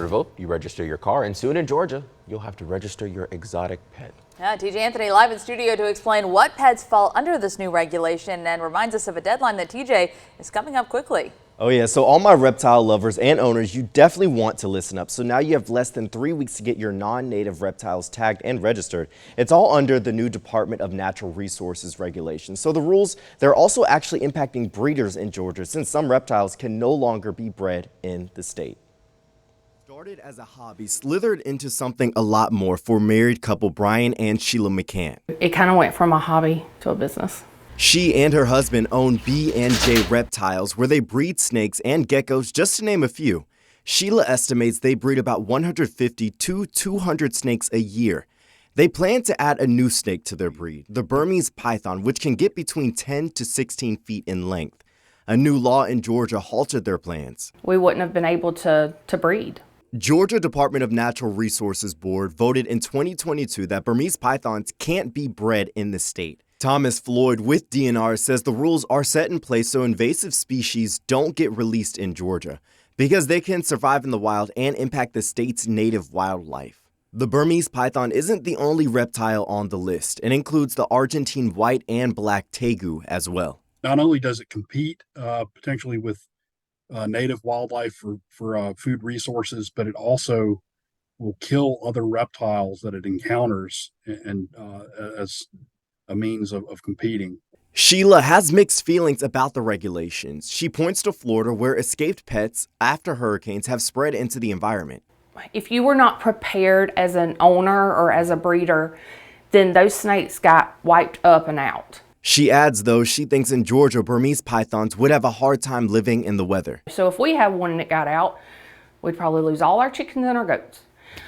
To vote, you register your car, and soon in Georgia, you'll have to register your exotic pet. Yeah, TJ Anthony live in studio to explain what pets fall under this new regulation and reminds us of a deadline that TJ is coming up quickly. Oh yeah, so all my reptile lovers and owners, you definitely want to listen up. So now you have less than 3 weeks to get your non-native reptiles tagged and registered. It's all under the new Department of Natural Resources regulations. So the rules, they're also actually impacting breeders in Georgia since some reptiles can no longer be bred in the state. Started as a hobby, slithered into something a lot more for married couple Brian and Sheila McCann. It kind of went from a hobby to a business. She and her husband own B&J Reptiles, where they breed snakes and geckos, just to name a few. Sheila estimates they breed about 150 to 200 snakes a year. They plan to add a new snake to their breed, the Burmese python, which can get between 10 to 16 feet in length. A new law in Georgia halted their plans. We wouldn't have been able to breed. Georgia Department of Natural Resources Board voted in 2022 that Burmese pythons can't be bred in the state. Thomas Floyd with DNR says the rules are set in place so invasive species don't get released in Georgia because they can survive in the wild and impact the state's native wildlife. The Burmese python isn't the only reptile on the list. It includes the Argentine white and black tegu as well. Not only does it compete potentially with native wildlife for food resources, but it also will kill other reptiles that it encounters and as a means of competing. Sheila has mixed feelings about the regulations. She points to Florida, where escaped pets after hurricanes have spread into the environment. If you were not prepared as an owner or as a breeder, then those snakes got wiped up and out. She adds, though, she thinks in Georgia, Burmese pythons would have a hard time living in the weather. So if we have one that got out, we'd probably lose all our chickens and our goats.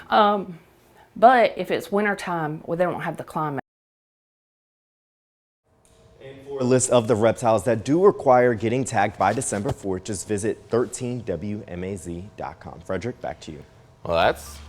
But if it's wintertime, well, they don't have the climate. And for a list of the reptiles that do require getting tagged by December 4th, just visit 13wmaz.com. Frederick, back to you. Well, that's